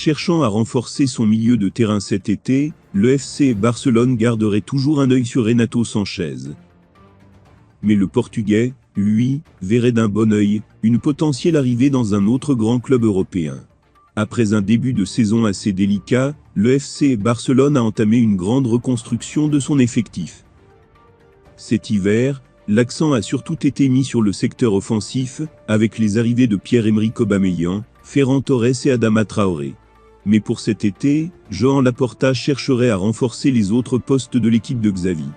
Cherchant à renforcer son milieu de terrain cet été, le FC Barcelone garderait toujours un œil sur Renato Sanchez. Mais le Portugais, lui, verrait d'un bon œil une potentielle arrivée dans un autre grand club européen. Après un début de saison assez délicat, le FC Barcelone a entamé une grande reconstruction de son effectif. Cet hiver, l'accent a surtout été mis sur le secteur offensif, avec les arrivées de Pierre-Emerick Aubameyang, Ferran Torres et Adama Traoré. Mais pour cet été, Joan Laporta chercherait à renforcer les autres postes de l'équipe de Xavi.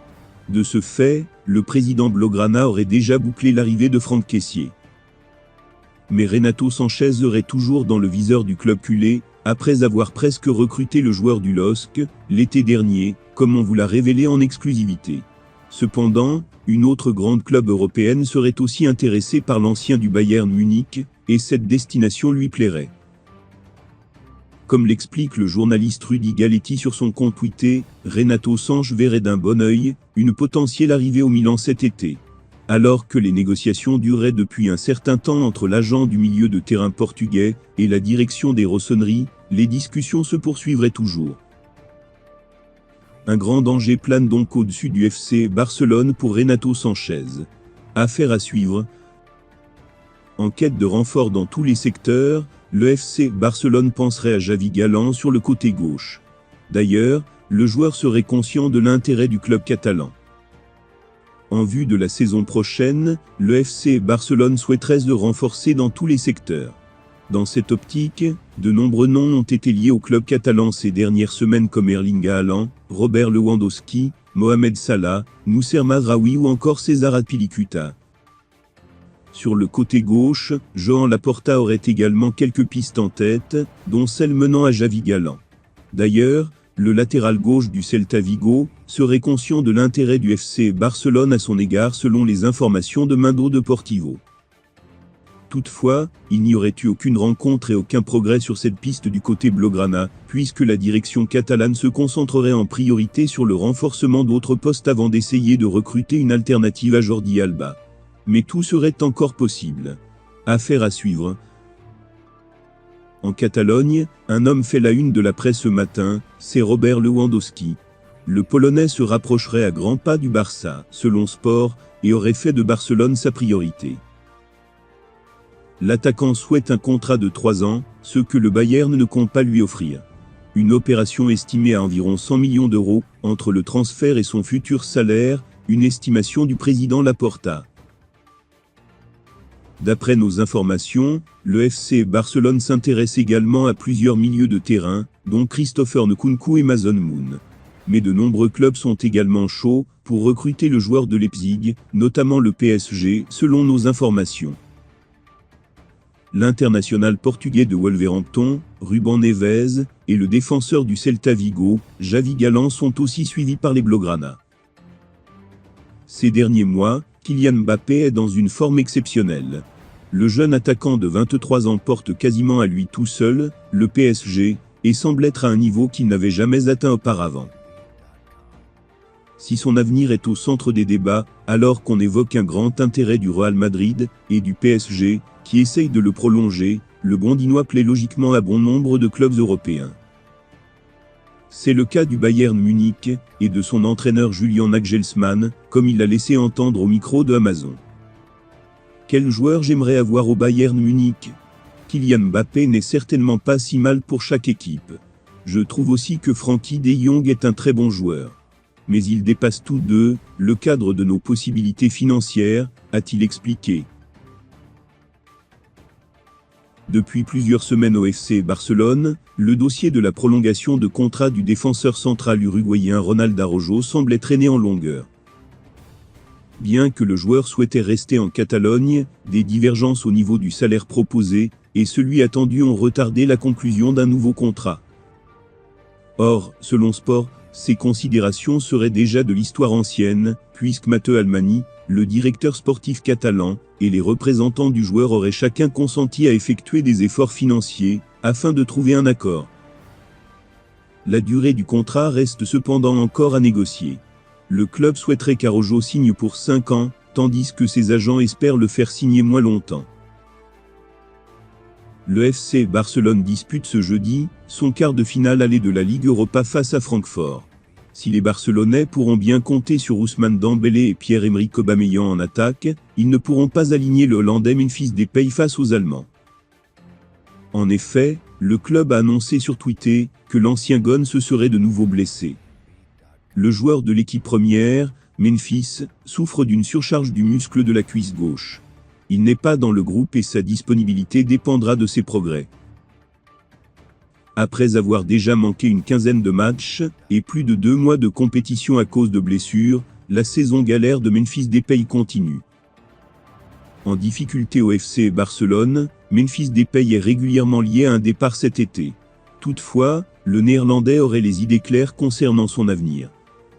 De ce fait, le président Blaugrana aurait déjà bouclé l'arrivée de Franck Kessié. Mais Renato Sanchez serait toujours dans le viseur du club culé, après avoir presque recruté le joueur du LOSC, l'été dernier, comme on vous l'a révélé en exclusivité. Cependant, une autre grande club européenne serait aussi intéressée par l'ancien du Bayern Munich, et cette destination lui plairait. Comme l'explique le journaliste Rudy Galetti sur son compte Twitter, Renato Sanches verrait d'un bon œil une potentielle arrivée au Milan cet été. Alors que les négociations duraient depuis un certain temps entre l'agent du milieu de terrain portugais et la direction des Rossoneri, les discussions se poursuivraient toujours. Un grand danger plane donc au-dessus du FC Barcelone pour Renato Sanchez. Affaire à suivre. En quête de renfort dans tous les secteurs, le FC Barcelone penserait à Javi Galán sur le côté gauche. D'ailleurs, le joueur serait conscient de l'intérêt du club catalan. En vue de la saison prochaine, le FC Barcelone souhaiterait se renforcer dans tous les secteurs. Dans cette optique, de nombreux noms ont été liés au club catalan ces dernières semaines comme Erling Haaland, Robert Lewandowski, Mohamed Salah, Noussair Mazraoui ou encore César Azpilicueta. Sur le côté gauche, Joan Laporta aurait également quelques pistes en tête, dont celle menant à Javi Galán. D'ailleurs, le latéral gauche du Celta Vigo serait conscient de l'intérêt du FC Barcelone à son égard selon les informations de Mundo Deportivo. Toutefois, il n'y aurait eu aucune rencontre et aucun progrès sur cette piste du côté blaugrana, puisque la direction catalane se concentrerait en priorité sur le renforcement d'autres postes avant d'essayer de recruter une alternative à Jordi Alba. Mais tout serait encore possible. Affaire à suivre. En Catalogne, un homme fait la une de la presse ce matin, c'est Robert Lewandowski. Le Polonais se rapprocherait à grands pas du Barça, selon Sport, et aurait fait de Barcelone sa priorité. L'attaquant souhaite un contrat de 3 ans, ce que le Bayern ne compte pas lui offrir. Une opération estimée à environ 100 millions d'euros, entre le transfert et son futur salaire, une estimation du président Laporta. D'après nos informations, le FC Barcelone s'intéresse également à plusieurs milieux de terrain, dont Christopher Nkunku et Mason Mount. Mais de nombreux clubs sont également chauds pour recruter le joueur de Leipzig, notamment le PSG, selon nos informations. L'international portugais de Wolverhampton, Ruben Neves, et le défenseur du Celta Vigo, Javi Galán sont aussi suivis par les Blaugrana. Ces derniers mois, Kylian Mbappé est dans une forme exceptionnelle. Le jeune attaquant de 23 ans porte quasiment à lui tout seul le PSG et semble être à un niveau qu'il n'avait jamais atteint auparavant. Si son avenir est au centre des débats, alors qu'on évoque un grand intérêt du Real Madrid et du PSG, qui essayent de le prolonger, le Brandinois plaît logiquement à bon nombre de clubs européens. C'est le cas du Bayern Munich et de son entraîneur Julian Nagelsmann, comme il l'a laissé entendre au micro de Amazon. Quel joueur j'aimerais avoir au Bayern Munich ? Kylian Mbappé n'est certainement pas si mal pour chaque équipe. Je trouve aussi que Frenkie de Jong est un très bon joueur. Mais ils dépassent tous deux le cadre de nos possibilités financières, a-t-il expliqué. Depuis plusieurs semaines au FC Barcelone, le dossier de la prolongation de contrat du défenseur central uruguayen Ronald Araujo semblait traîner en longueur. Bien que le joueur souhaitait rester en Catalogne, des divergences au niveau du salaire proposé et celui attendu ont retardé la conclusion d'un nouveau contrat. Or, selon Sport, ces considérations seraient déjà de l'histoire ancienne, puisque Mateu Almani, le directeur sportif catalan, et les représentants du joueur auraient chacun consenti à effectuer des efforts financiers, afin de trouver un accord. La durée du contrat reste cependant encore à négocier. Le club souhaiterait qu'Araujo signe pour 5 ans, tandis que ses agents espèrent le faire signer moins longtemps. le FC Barcelone dispute ce jeudi son quart de finale aller de la Ligue Europa face à Francfort. Si les Barcelonais pourront bien compter sur Ousmane Dembélé et Pierre-Emerick Aubameyang en attaque, ils ne pourront pas aligner le Hollandais Memphis Depay face aux Allemands. En effet, le club a annoncé sur Twitter que l'ancien Gone se serait de nouveau blessé. Le joueur de l'équipe première, Memphis, souffre d'une surcharge du muscle de la cuisse gauche. Il n'est pas dans le groupe et sa disponibilité dépendra de ses progrès. Après avoir déjà manqué une quinzaine de matchs et plus de 2 mois de compétition à cause de blessures, la saison galère de Memphis Depay continue. En difficulté au FC Barcelone, Memphis Depay est régulièrement lié à un départ cet été. Toutefois, le Néerlandais aurait les idées claires concernant son avenir.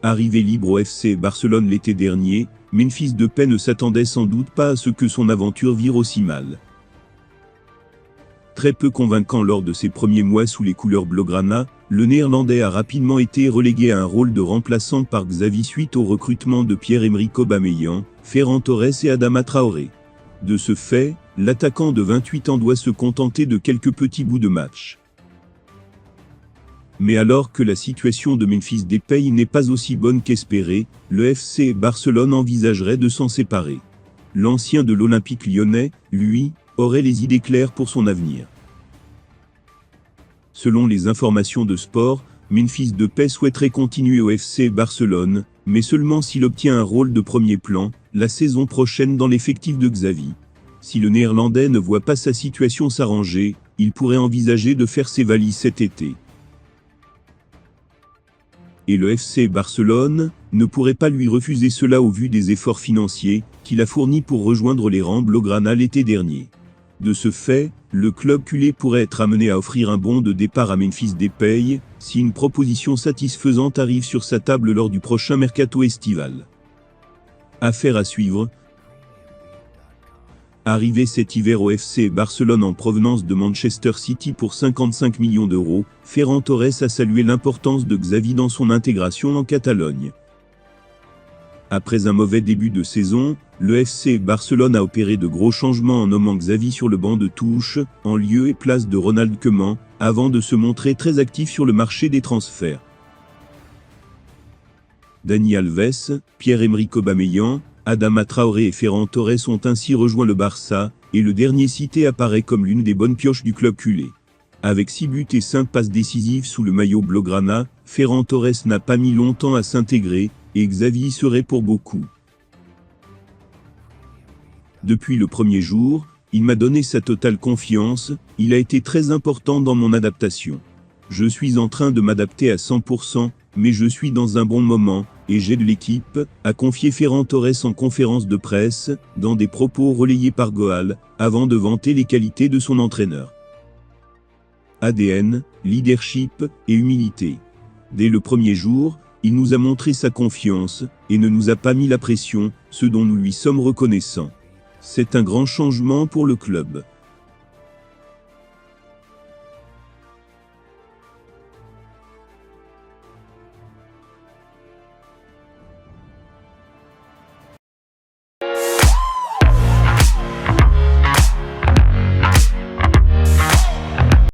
Arrivé libre au FC Barcelone l'été dernier, Memphis Depay ne s'attendait sans doute pas à ce que son aventure vire aussi mal. Très peu convaincant lors de ses premiers mois sous les couleurs blaugrana, le Néerlandais a rapidement été relégué à un rôle de remplaçant par Xavi suite au recrutement de Pierre-Emerick Aubameyang, Ferran Torres et Adama Traoré. De ce fait, l'attaquant de 28 ans doit se contenter de quelques petits bouts de match. Mais alors que la situation de Memphis Depay n'est pas aussi bonne qu'espéré, le FC Barcelone envisagerait de s'en séparer. L'ancien de l'Olympique lyonnais, lui, aurait les idées claires pour son avenir. Selon les informations de Sport, Memphis Depay souhaiterait continuer au FC Barcelone, mais seulement s'il obtient un rôle de premier plan, la saison prochaine dans l'effectif de Xavi. Si le Néerlandais ne voit pas sa situation s'arranger, il pourrait envisager de faire ses valises cet été. Et le FC Barcelone ne pourrait pas lui refuser cela au vu des efforts financiers qu'il a fournis pour rejoindre les rangs blaugrana l'été dernier. De ce fait, le club culé pourrait être amené à offrir un bon de départ à Memphis Depay, si une proposition satisfaisante arrive sur sa table lors du prochain mercato estival. Affaire à suivre. Arrivé cet hiver au FC Barcelone en provenance de Manchester City pour 55 millions d'euros, Ferran Torres a salué l'importance de Xavi dans son intégration en Catalogne. Après un mauvais début de saison, le FC Barcelone a opéré de gros changements en nommant Xavi sur le banc de touche, en lieu et place de Ronald Koeman, avant de se montrer très actif sur le marché des transferts. Dani Alves, Pierre-Emerick Aubameyang, Adama Traoré et Ferran Torres ont ainsi rejoint le Barça, et le dernier cité apparaît comme l'une des bonnes pioches du club culé. Avec 6 buts et 5 passes décisives sous le maillot blaugrana, Ferran Torres n'a pas mis longtemps à s'intégrer, et Xavi y serait pour beaucoup. Depuis le premier jour, il m'a donné sa totale confiance, il a été très important dans mon adaptation. Je suis en train de m'adapter à 100%, mais je suis dans un bon moment, et j'ai de l'équipe, a confié Ferran Torres en conférence de presse, dans des propos relayés par Goal, avant de vanter les qualités de son entraîneur. ADN, leadership et humilité. Dès le premier jour, il nous a montré sa confiance, et ne nous a pas mis la pression, ce dont nous lui sommes reconnaissants. C'est un grand changement pour le club.